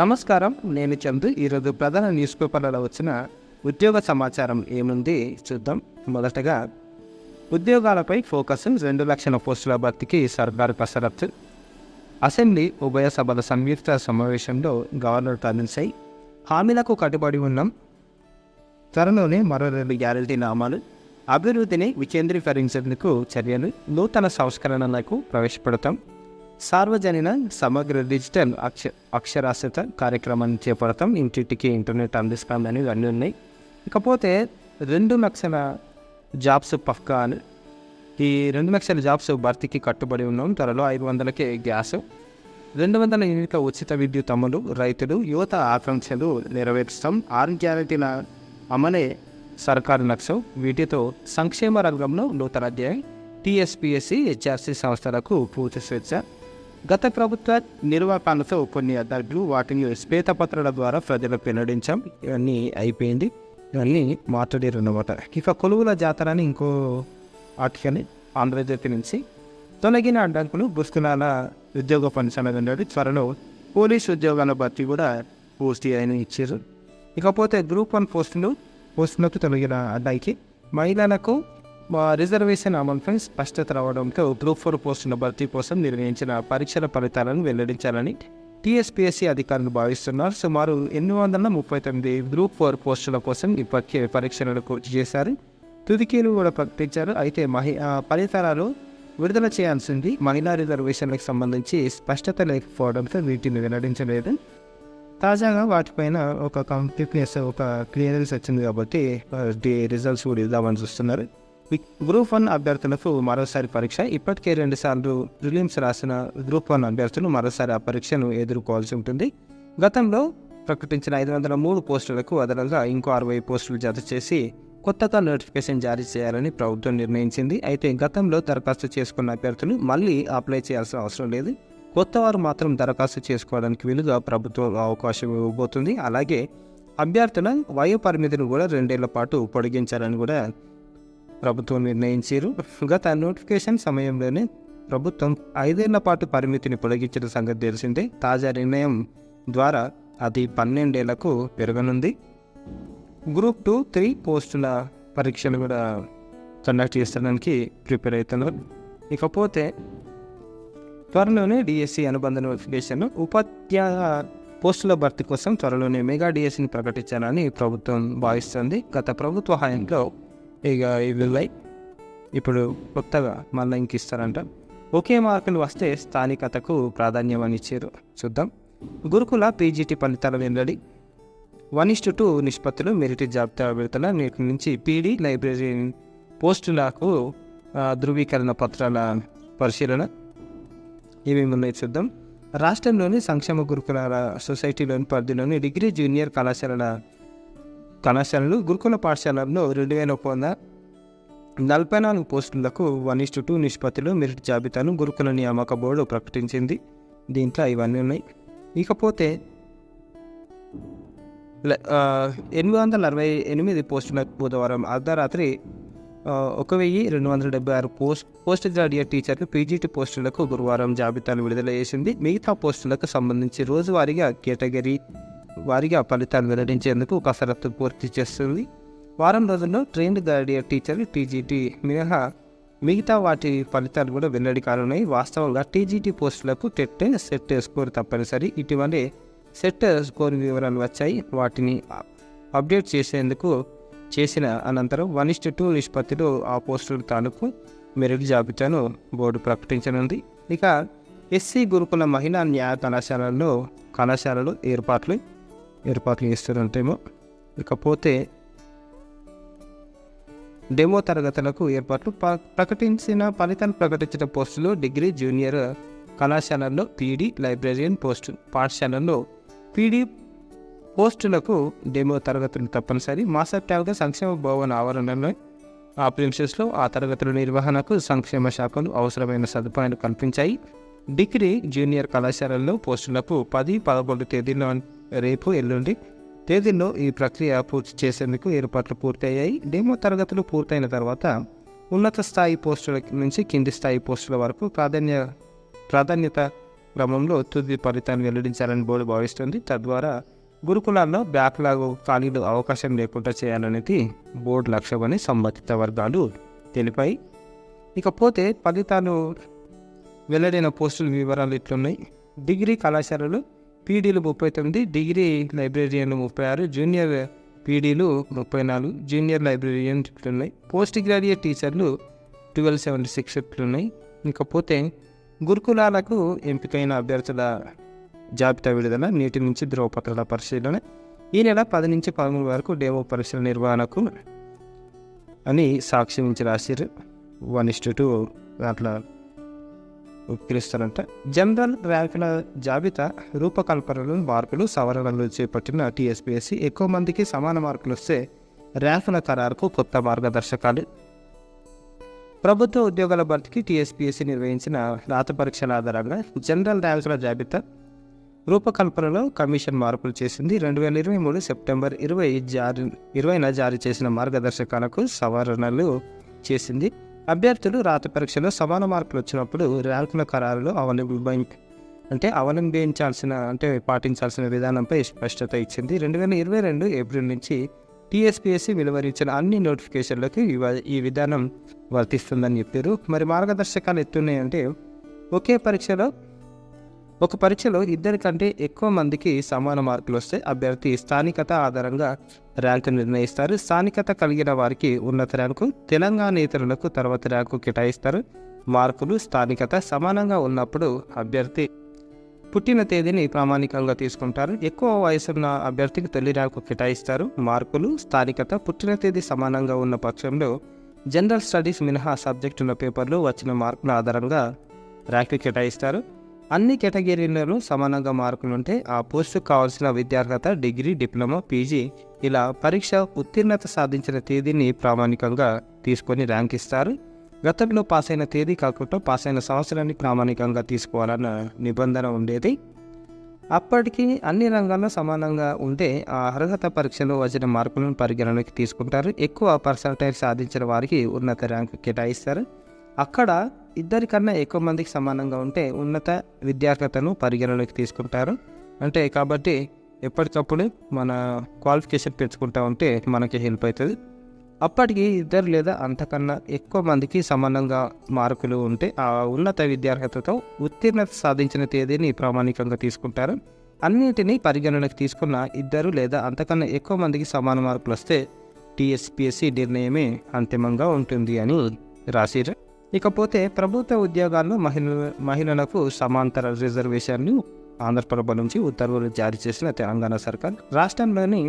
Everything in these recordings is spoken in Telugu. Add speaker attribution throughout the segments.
Speaker 1: నమస్కారం, నేను చందు. ఈరోజు ప్రధాన న్యూస్ పేపర్లలో వచ్చిన ఉద్యోగ సమాచారం ఏముంది చూద్దాం. మొదటగా ఉద్యోగాలపై ఫోకస్, 2,00,000 పోస్టుల భర్తీకి సర్కారు కసరత్తు. అసెంబ్లీ ఉభయ సభల సంయుక్త సమావేశంలో గవర్నర్ తమిళసై హామీలకు కట్టుబడి ఉన్నాం, త్వరలోనే మరో 2 గ్యారంటీ నామాలు, అభివృద్ధిని వికేంద్రీకరించేందుకు చర్యలు, నూతన సంస్కరణలకు ప్రవేశపెడతాం, సార్వజనిక సమగ్ర డిజిటల్ అక్షరాస్యత కార్యక్రమాన్ని చేపడతాం, ఇంటింటికి ఇంటర్నెట్ అందిస్తాం అని అన్నీ ఉన్నాయి. ఇకపోతే 2,00,000 జాబ్స్ పక్కా అని, ఈ 2,00,000 జాబ్స్ భర్తీకి కట్టుబడి ఉన్నాం, త్వరలో 500కే గ్యాస్, 200 యూనిట్ల ఉచిత విద్యుత్ అమలు, రైతులు యువత ఆకాంక్షలు నెరవేరుస్తాం, 6 గ్యారెంటీల అమలే సర్కారు లక్ష్యం, వీటితో సంక్షేమ రంగంలో నూతన అధ్యాయం, టీఎస్పీఎస్సీ హెచ్ఆర్సీ సంస్థలకు పూర్తి స్వేచ్ఛ, గత ప్రభుత్వ నిర్వాహకాలతో కొన్ని అద్దర్లు, వాటిని శ్వేతపత్రాల ద్వారా ప్రజలకు వెల్లడించాం, ఇవన్నీ అయిపోయింది, ఇవన్నీ మాట్లాడారు అన్నమాట. ఇక కొలువుల జాతర అని ఇంకో ఆర్టికల్ ఆంధ్రజ్యోతి నుంచి, తొలగిన అడ్డంకులు పుస్తకాల ఉద్యోగ పనిచేయడం, త్వరలో పోలీసు ఉద్యోగాల భర్తీ కూడా పూర్తి అయిన ఇచ్చారు. ఇకపోతే గ్రూప్ 1 పోస్టులకు తొలగిన అడ్డాయికి మహిళలకు రిజర్వేషన్ అమలుపై స్పష్టత రావడంతో గ్రూప్ 4 పోస్టుల భర్తీ కోసం నిర్వహించిన పరీక్షల ఫలితాలను వెల్లడించాలని టీఎస్పీఎస్సీ అధికారులు భావిస్తున్నారు. సుమారు 839 గ్రూప్ 4 పోస్టుల కోసం ఇప్పటికే పరీక్షలను పూర్తి చేశారు, తుదికీలు కూడా ప్రకటించారు. అయితే ఫలితాలను విడుదల చేయాల్సింది మహిళా రిజర్వేషన్లకు సంబంధించి స్పష్టత లేకపోవడంతో వీటిని వెల్లడించలేదు. తాజాగా వాటిపైన ఒక కంప్లీట్నెస్, ఒక క్లియరెన్స్ వచ్చింది కాబట్టి రిజల్ట్స్ కూడా ఇద్దామని చూస్తున్నారు. గ్రూప్ 1 అభ్యర్థులకు మరోసారి పరీక్ష. ఇప్పటికే 2 సార్లు ప్రిలిమ్స్ రాసిన గ్రూప్ 1 అభ్యర్థులు మరోసారి ఆ పరీక్షను ఎదుర్కోవాల్సి ఉంటుంది. గతంలో ప్రకటించిన 503 పోస్టులకు అదనంగా ఇంకో 60 పోస్టులు జత చేసి కొత్తగా నోటిఫికేషన్ జారీ చేయాలని ప్రభుత్వం నిర్ణయించింది. అయితే గతంలో దరఖాస్తు చేసుకున్న అభ్యర్థులు మళ్ళీ అప్లై చేయాల్సిన అవసరం లేదు, కొత్త వారు మాత్రం దరఖాస్తు చేసుకోవడానికి వీలుగా ప్రభుత్వం అవకాశం ఇవ్వబోతుంది. అలాగే అభ్యర్థుల వయో పరిమితిని కూడా 2 ఏళ్ల పాటు పొడిగించాలని కూడా ప్రభుత్వం నిర్ణయించారు. గత నోటిఫికేషన్ సమయంలోనే ప్రభుత్వం 5 ఏళ్ల పాటు పరిమితిని పొడిగించిన సంగతి తెలిసిందే. తాజా నిర్ణయం ద్వారా అది 12 ఏళ్లకు పెరగనుంది. గ్రూప్ 2, 3 పోస్టుల పరీక్షలు కూడా కండక్ట్ చేసడానికి ప్రిపేర్ అవుతున్నారు. ఇకపోతే త్వరలోనే డిఎస్సి అనుబంధ నోటిఫికేషన్, ఉపాధ్యాయ పోస్టుల భర్తీ కోసం త్వరలోనే మెగా డిఎస్సిని ప్రకటించాలని ప్రభుత్వం భావిస్తుంది. గత ప్రభుత్వ హయాంలో ఇక ఇవి ఇప్పుడు కొత్తగా మళ్ళీ ఇంక ఇస్తారంట. ఒకే మార్కులు వస్తే స్థానికతకు ప్రాధాన్యం అని ఇచ్చారు. చూద్దాం. గురుకుల పీజీటీ ఫలితాల వెల్లడి, 1:2 నిష్పత్తులు మెరిట్ జాబితా విడుదల, నేటి నుంచి పీడీ లైబ్రరీ పోస్టులకు ధృవీకరణ పత్రాల పరిశీలన, ఇవి ఉన్నాయి చూద్దాం. రాష్ట్రంలోని సంక్షేమ గురుకుల సొసైటీలోని పరిధిలోని డిగ్రీ జూనియర్ కళాశాలలు గురుకుల పాఠశాలలో 2,144 పోస్టులకు 1:2 నిష్పత్తిలో మెరిట్ జాబితాను గురుకుల నియామక బోర్డు ప్రకటించింది. దీంట్లో ఇవన్నీ ఉన్నాయి. ఇకపోతే 848 పోస్టులకు బుధవారం అర్ధరాత్రి 1,276 పోస్ట్ గ్రాడ్యుయేట్ టీచర్లు పీజీటీ పోస్టులకు గురువారం జాబితాను విడుదల చేసింది. మిగతా పోస్టులకు సంబంధించి రోజువారీగా కేటగిరీ వారీగా ఫలితాలు వెల్లడించేందుకు కసరత్తు పూర్తి చేస్తుంది. వారం రోజుల్లో ట్రైన్డ్ గ్రాడ్యుయేట్ టీచర్లు టీజీటీ మినహా మిగతా వాటి ఫలితాలు కూడా వెల్లడి కానున్నాయి. వాస్తవంగా టీజీటీ పోస్టులకు టెట్, సెట్ స్కోర్ తప్పనిసరి. ఇటీవలే సెట్ స్కోర్ వివరాలు వచ్చాయి, వాటిని అప్డేట్ చేసిన అనంతరం 1:2 నిష్పత్తిలో ఆ పోస్టుల తాలూకు మెరిట్ జాబితాను బోర్డు ప్రకటించనుంది. ఇక ఎస్సీ గురుకుల మహిళా న్యాయ కళాశాలలో ఏర్పాట్లు చేస్తారంటేమో. ఇకపోతే డెమో తరగతులకు ఏర్పాట్లు, ఫలితాలు ప్రకటించిన పోస్టులు డిగ్రీ జూనియర్ కళాశాలల్లో పీడీ లైబ్రరీయన్ పాఠశాలల్లో పీడీ పోస్టులకు డెమో తరగతులు తప్పనిసరి. మాస్టర్ ట్యాబ్గా సంక్షేమ భవన ఆవరణలో ఆ ప్రిన్సెస్లో ఆ తరగతుల నిర్వహణకు సంక్షేమ శాఖలు అవసరమైన సదుపాయాలు కల్పించాయి. డిగ్రీ జూనియర్ కళాశాలల్లో పోస్టులకు 10, 11 తేదీల్లో, రేపు ఎల్లుండి తేదీల్లో ఈ ప్రక్రియ పూర్తి చేసేందుకు ఏర్పాట్లు పూర్తయ్యాయి. డెమో తరగతులు పూర్తయిన తర్వాత ఉన్నత స్థాయి పోస్టుల నుంచి కింది స్థాయి పోస్టుల వరకు ప్రాధాన్యత క్రమంలో తుది ఫలితాన్ని వెల్లడించాలని బోర్డు భావిస్తుంది. తద్వారా గురుకులాల్లో బ్యాక్లాగ్ ఖాళీలు అవకాశం లేకుండా చేయాలనేది బోర్డు లక్ష్యమని సంబంధిత వర్గాలు తెలిపాయి. ఇకపోతే ఫలితాలు వెల్లడైన పోస్టుల వివరాలు ఇట్లున్నాయి. డిగ్రీ కళాశాలలు పీడీలు 39, డిగ్రీ లైబ్రరీయన్లు 36, జూనియర్ పీడీలు 34, జూనియర్ లైబ్రరీయన్ ఇట్లున్నాయి. పోస్ట్ గ్రాడ్యుయేట్ టీచర్లు 1276 ఇట్లున్నాయి. ఇకపోతే గురుకులాలకు ఎంపికైన అభ్యర్థుల జాబితా విడుదల, నేటి నుంచి ధ్రువపత్రాల పరిశీలన, ఈ నెల 10 నుంచి 13 వరకు డెమో పరీక్షల నిర్వహణకు అని సాక్షి నుంచి రాసిరు. 1:2 అట్లా పిలుస్తారంట. జనరల్ ర్యాంకుల జాబితా రూపకల్పనలు, మార్పులు, సవరణలు చేపట్టిన టీఎస్పీఎస్సీ ఎక్కువ మందికి సమాన మార్కులు వస్తే ర్యాంకుల ఖరారుకు కొత్త మార్గదర్శకాలు. ప్రభుత్వ ఉద్యోగాల భర్తీకి టీఎస్పీఎస్సీ నిర్వహించిన రాత పరీక్షల ఆధారంగా జనరల్ ర్యాంకుల జాబితా రూపకల్పనలో కమిషన్ మార్పులు చేసింది. 2023 సెప్టెంబర్ 20న జారీ చేసిన మార్గదర్శకాలకు సవరణలు చేసింది. అభ్యర్థులు రాత పరీక్షలో సమాన మార్కులు వచ్చినప్పుడు ర్యాంకుల ఖరారులో పాటించాల్సిన విధానంపై స్పష్టత ఇచ్చింది. 2022 ఏప్రిల్ నుంచి టీఎస్పీఎస్సీ వెలువరించిన అన్ని నోటిఫికేషన్లకు ఈ విధానం వర్తిస్తుందని చెప్పారు. మరి మార్గదర్శకాలు ఎత్తున్నాయంటే, ఒక పరీక్షలో 2 కంటే ఎక్కువ మందికి సమాన మార్కులు వస్తే అభ్యర్థి స్థానికత ఆధారంగా ర్యాంకు నిర్ణయిస్తారు. స్థానికత కలిగిన వారికి ఉన్నత ర్యాంకు, తెలంగాణేతరులకు తర్వాత ర్యాంకు కేటాయిస్తారు. మార్కులు, స్థానికత సమానంగా ఉన్నప్పుడు అభ్యర్థి పుట్టిన తేదీని ప్రామాణికంగా తీసుకుంటారు. ఎక్కువ వయసున్న అభ్యర్థికి తొలి ర్యాంకు కేటాయిస్తారు. మార్కులు, స్థానికత, పుట్టిన తేదీ సమానంగా ఉన్న పక్షంలో జనరల్ స్టడీస్ మినహా సబ్జెక్టుల పేపర్లు వచ్చిన మార్కుల ఆధారంగా ర్యాంకు కేటాయిస్తారు. అన్ని కేటగిరీలలో సమానంగా మార్కులుంటే ఆ పోస్టుకు కావాల్సిన విద్యార్హత డిగ్రీ, డిప్లొమా, పీజీ ఇలా పరీక్ష ఉత్తీర్ణత సాధించిన తేదీని ప్రామాణికంగా తీసుకొని ర్యాంక్ ఇస్తారు. గతంలో పాస్ అయిన తేదీ కాకుండా పాస్ అయిన సంవత్సరాన్ని ప్రామాణికంగా తీసుకోవాలన్న నిబంధన ఉండేది. అప్పటికి అన్ని రంగాల్లో సమానంగా ఉంటే ఆ అర్హత పరీక్షలో వచ్చిన మార్కులను పరిగణలోకి తీసుకుంటారు. ఎక్కువ పర్సంటేజ్ సాధించిన వారికి ఉన్నత ర్యాంకు కేటాయిస్తారు. అక్కడ 2 కన్నా ఎక్కువ మందికి సమానంగా ఉంటే ఉన్నత విద్యార్హతను పరిగణలోకి తీసుకుంటారు. కాబట్టి ఎప్పటికప్పుడు మన క్వాలిఫికేషన్ పెంచుకుంటూ ఉంటే మనకి హెల్ప్ అవుతుంది. అప్పటికి 2 లేదా అంతకన్నా ఎక్కువ మందికి సమానంగా మార్కులు ఉంటే ఆ ఉన్నత విద్యార్హతతో ఉత్తీర్ణత సాధించిన తేదీని ప్రామాణికంగా తీసుకుంటారు. అన్నింటినీ పరిగణలోకి తీసుకున్న 2 లేదా అంతకన్నా ఎక్కువ మందికి సమాన మార్కులు వస్తే టీఎస్పీఎస్సీ నిర్ణయమే అంతిమంగా ఉంటుంది అని రాసిరు. ఇకపోతే ప్రభుత్వ ఉద్యోగాల్లో మహిళలకు సమాంతర రిజర్వేషన్లు ఆంధ్రప్రభ నుంచి ఉత్తర్వులు జారీ చేసిన తెలంగాణ సర్కార్ రాష్ట్రంలోని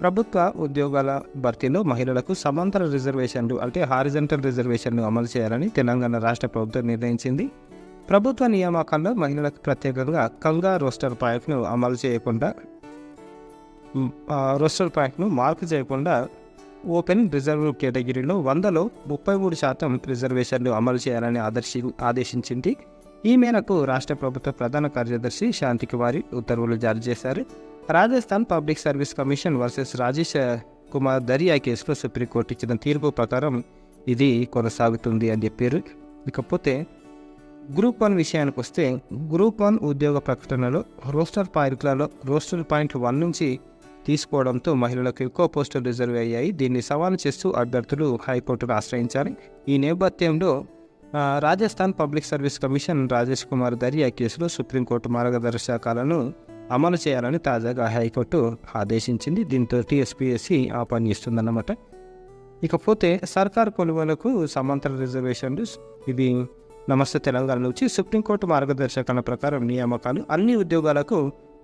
Speaker 1: ప్రభుత్వ ఉద్యోగాల భర్తీలో మహిళలకు సమాంతర రిజర్వేషన్లు హారిజంటల్ రిజర్వేషన్లు అమలు చేయాలని తెలంగాణ రాష్ట్ర ప్రభుత్వం నిర్ణయించింది. ప్రభుత్వ నియామకాల్లో మహిళలకు ప్రత్యేకంగా కంగా రోస్టర్ పాయింట్ను మార్పు చేయకుండా ఓపెన్ రిజర్వ్ కేటగిరీలో 100లో 33% రిజర్వేషన్లు అమలు చేయాలని ఆదేశించింది. ఈ మేరకు రాష్ట్ర ప్రభుత్వ ప్రధాన కార్యదర్శి శాంతికుమారి ఉత్తర్వులు జారీ చేశారు. Rajasthan public service commission versus Rajesh Kumar Dariya కేసులో సుప్రీంకోర్టు ఇచ్చిన తీర్పు ప్రకారం ఇది కొనసాగుతుంది అని చెప్పారు. ఇకపోతే గ్రూప్ 1 విషయానికి వస్తే, గ్రూప్ 1 ఉద్యోగ ప్రకటనలో రోస్టర్ పాయింట్ 1 నుంచి తీసుకోవడంతో మహిళలకు ఎక్కువ పోస్టులు రిజర్వ్ అయ్యాయి. దీన్ని సవాలు చేస్తూ అభ్యర్థులు హైకోర్టును ఆశ్రయించారు. ఈ నేపథ్యంలో Rajasthan public service commission Rajesh Kumar Dariya కేసులో సుప్రీంకోర్టు మార్గదర్శకాలను అమలు చేయాలని తాజాగా హైకోర్టు ఆదేశించింది. దీంతో టీఎస్పీఎస్సీ ఆ పని ఇస్తుందన్నమాట. ఇకపోతే సర్కారు కొలువులకు సమాంతర రిజర్వేషన్లు ఇది నమస్తే తెలంగాణ నుంచి సుప్రీంకోర్టు మార్గదర్శకాల ప్రకారం నియామకాలు, అన్ని ఉద్యోగాలకు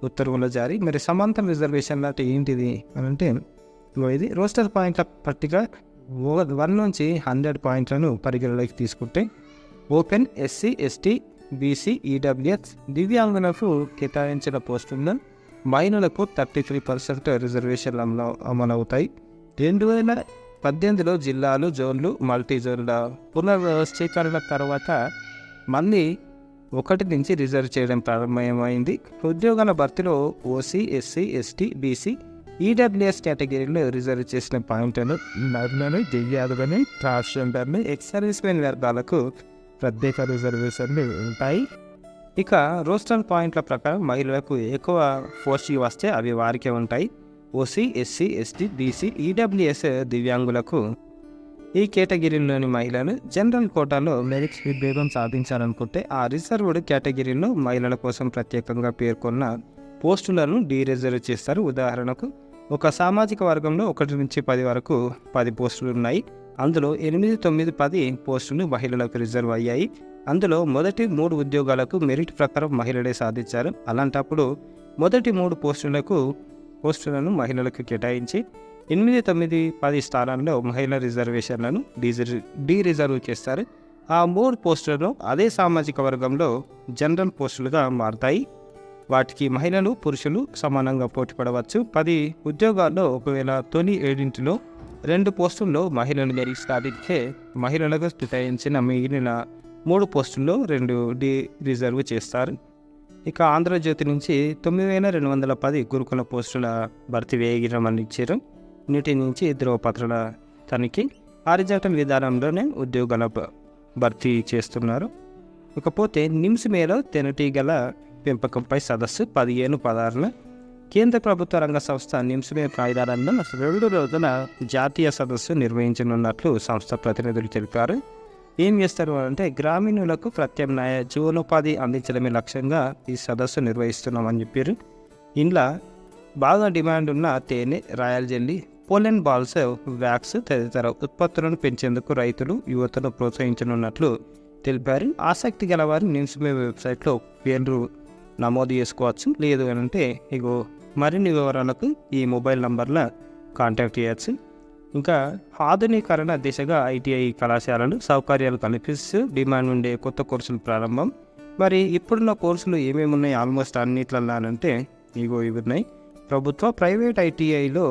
Speaker 1: ఉత్తర్వుల జారీ. మరి సమాంతర రిజర్వేషన్ అంటే ఏంటిది అని అంటే, ఇది రోస్టర్ పాయింట్ల పట్టిక 1 నుంచి 100 పాయింట్లను పరిగణలోకి తీసుకుంటే open, SC, ST, BC, EWS, దివ్యాంగులకు కేటాయించిన పోస్టుల్లో మహిళలకు 33% రిజర్వేషన్లు అమలవుతాయి. 2018లో జిల్లాలు, జోన్లు, మల్టీ జోన్ల పునర్వ్యవస్థీకరణ తర్వాత మళ్ళీ 1 నుంచి రిజర్వ్ చేయడం ప్రారంభమైంది. ఉద్యోగాల భర్తీలో OC, SC, ST, BC, EWS కేటగిరీలో రిజర్వ్ చేసిన పాయింట్లను నరులను, దివ్యాంగులను, ట్రాన్స్జెండర్లు, ఎక్స్ సర్వీస్ మెన్ వర్గాలకు ప్రత్యేక రిజర్వేషన్లు ఉంటాయి. ఇక రోస్టర్ పాయింట్ల ప్రకారం మహిళలకు ఎక్కువ పోస్టులు వస్తే అవి వారికే ఉంటాయి. OC, SC, ST, BC, EWS దివ్యాంగులకు ఈ కేటగిరీలోని మహిళలు జనరల్ కోటాలో మెరిట్ విభేదం సాధించాలనుకుంటే ఆ రిజర్వ్డ్ కేటగిరీలో మహిళల కోసం ప్రత్యేకంగా పేర్కొన్న పోస్టులను డీరిజర్వ్ చేస్తారు. ఉదాహరణకు ఒక సామాజిక వర్గంలో 1 నుంచి 10 వరకు 10 పోస్టులు ఉన్నాయి. అందులో 8, 9, 10 పోస్టులు మహిళలకు రిజర్వ్ అయ్యాయి. అందులో మొదటి 3 ఉద్యోగాలకు మెరిట్ ప్రకారం మహిళలే సాధించారు. అలాంటప్పుడు మొదటి 3 పోస్టులను మహిళలకు కేటాయించి 8, 9, 10 స్థానాల్లో మహిళా రిజర్వేషన్లను డీరిజర్వ్ చేస్తారు. ఆ 3 పోస్టులను అదే సామాజిక వర్గంలో జనరల్ పోస్టులుగా మారుతాయి. వాటికి మహిళలు, పురుషులు సమానంగా పోటీ పడవచ్చు. 10 ఉద్యోగాల్లో ఒకవేళ తొలి 7 2 పోస్టుల్లో మహిళలు మెరిట్ సాధించే మహిళలకు కేటాయించిన మిగిలిన 3 పోస్టుల్లో 2 రిజర్వ్ చేస్తారు. ఇక ఆంధ్రజ్యోతి నుంచి 9210 గురుకుల పోస్టుల భర్తీ వేగిరమని ఇచ్చారు. నీటి నుంచి ధ్రువపత్రాల తనిఖీ హారిజాంటల్ విధానంలోనే ఉద్యోగాల భర్తీ చేస్తున్నారు. ఇకపోతే నిమ్స్ మేలో తేనెటీగల పెంపకంపై సదస్సు 15-16 కేంద్ర ప్రభుత్వ రంగ సంస్థ నిమ్స్ మే కాయిదాలలో 2 రోజుల జాతీయ సదస్సు నిర్వహించనున్నట్లు సంస్థ ప్రతినిధులు తెలిపారు. ఏం చేస్తారు అంటే గ్రామీణులకు ప్రత్యామ్నాయ జీవనోపాధి అందించడమే లక్ష్యంగా ఈ సదస్సు నిర్వహిస్తున్నామని చెప్పారు. ఇంట్లో బాగా డిమాండ్ ఉన్న తేనె, royal jelly, pollen balls, wax తదితర ఉత్పత్తులను పెంచేందుకు రైతులు, యువతను ప్రోత్సహించనున్నట్లు తెలిపారు. ఆసక్తి గలవారు నిమ్స్ మే వెబ్సైట్లో పేర్లు నమోదు చేసుకోవచ్చు. లేదు అంటే ఇగో మరిన్ని వివరాలకు ఈ మొబైల్ నంబర్లో కాంటాక్ట్ చేయవచ్చు. ఇంకా ఆధునీకరణ దిశగా ఐటీఐ కళాశాలలు సౌకర్యాలు కల్పిస్తూ డిమాండ్ ఉండే కొత్త కోర్సులు ప్రారంభం. మరి ఇప్పుడున్న కోర్సులు ఏమేమి ఉన్నాయి? ఆల్మోస్ట్ అన్నిట్లలానంటే ఇవి ఉన్నాయి. ప్రభుత్వ, ప్రైవేట్ ఐటీఐలో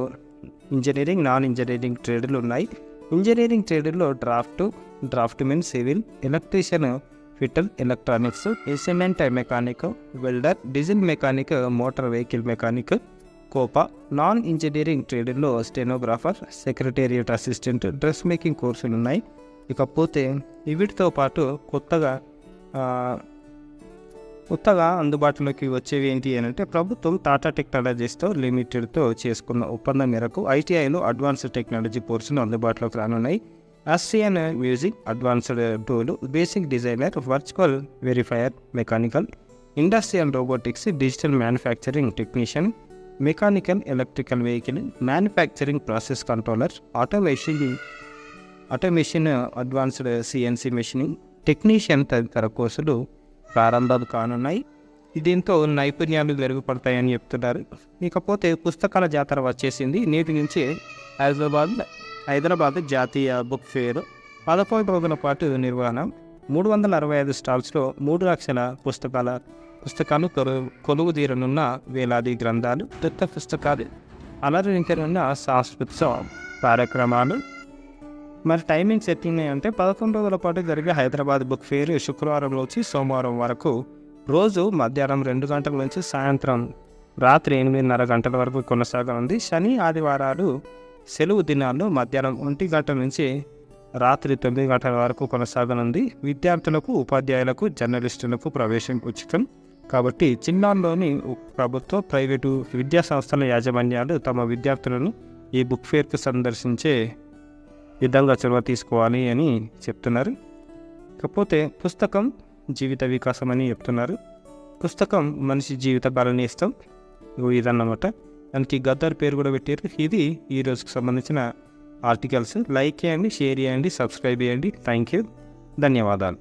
Speaker 1: ఇంజనీరింగ్, నాన్ ఇంజనీరింగ్ ట్రేడ్లు ఉన్నాయి. ఇంజనీరింగ్ ట్రేడ్లో draftsmen, civil, electrician, fitter, electronics, cement mechanic, welder, diesel mechanic, motor vehicle mechanic, COPA. Non engineering ట్రేడ్లో stenographer, secretariat assistant, dress making కోర్సులు ఉన్నాయి. ఇకపోతే వీటితో పాటు కొత్తగా అందుబాటులోకి వచ్చేవి ఏంటి అని అంటే ప్రభుత్వం టాటా టెక్నాలజీస్తో లిమిటెడ్తో చేసుకున్న ఒప్పందం మేరకు ఐటీఐలో అడ్వాన్స్డ్ టెక్నాలజీ కోర్సులు అందుబాటులోకి రానున్నాయి. Austrian music, advanced tool, basic designer, virtual verifier, mechanical, industrial robotics, digital manufacturing technician, mechanical, electrical vehicle, manufacturing process controller, automation, advanced CNC machining technician తదితర కోర్సులు ప్రారంభాలు కానున్నాయి. దీంతో నైపుణ్యాలు మెరుగుపడతాయని చెప్తున్నారు. ఇకపోతే పుస్తకాల జాతర వచ్చేసింది. నేటి నుంచి హైదరాబాద్ జాతీయ బుక్ ఫేర్ 11 రోజుల పాటు నిర్వహణ. 365 స్టాల్స్లో 3 లక్షల పుస్తకాలు కొలువుదీరనున్న వేలాది గ్రంథాలు, కొత్త పుస్తకాలు, అలరించనున్న సాంస్కృతిక కార్యక్రమాలు. మరి టైమింగ్స్ ఎట్లున్నాయంటే 11 రోజుల పాటు జరిగే హైదరాబాద్ బుక్ ఫేర్ శుక్రవారం నుంచి సోమవారం వరకు రోజు మధ్యాహ్నం 2 గంటల నుంచి సాయంత్రం రాత్రి 8:30 గంటల వరకు కొనసాగనుంది. శని, ఆదివారాలు సెలవు దినాల్లో మధ్యాహ్నం 1 గంట నుంచి రాత్రి 9 గంటల వరకు కొనసాగనుంది. విద్యార్థులకు, ఉపాధ్యాయులకు, జర్నలిస్టులకు ప్రవేశం ఉచితం. కాబట్టి జిల్లాల్లోని ప్రభుత్వ, ప్రైవేటు విద్యా సంస్థల యాజమాన్యాలు తమ విద్యార్థులను ఈ బుక్ ఫేర్కు సందర్శించే విధంగా చొరవ తీసుకోవాలి అని చెప్తున్నారు. ఇకపోతే పుస్తకం జీవిత వికాసం అని చెప్తున్నారు. పుస్తకం మనిషి జీవిత కాలాన్ని ఇస్తాం ఇదన్నమాట. దానికి గద్దర్ పేరు కూడా పెట్టారు. ఇది ఈ రోజుకు సంబంధించిన ఆర్టికల్స్. లైక్ చేయండి, షేర్ చేయండి, సబ్స్క్రైబ్ చేయండి. థ్యాంక్ యూ, ధన్యవాదాలు.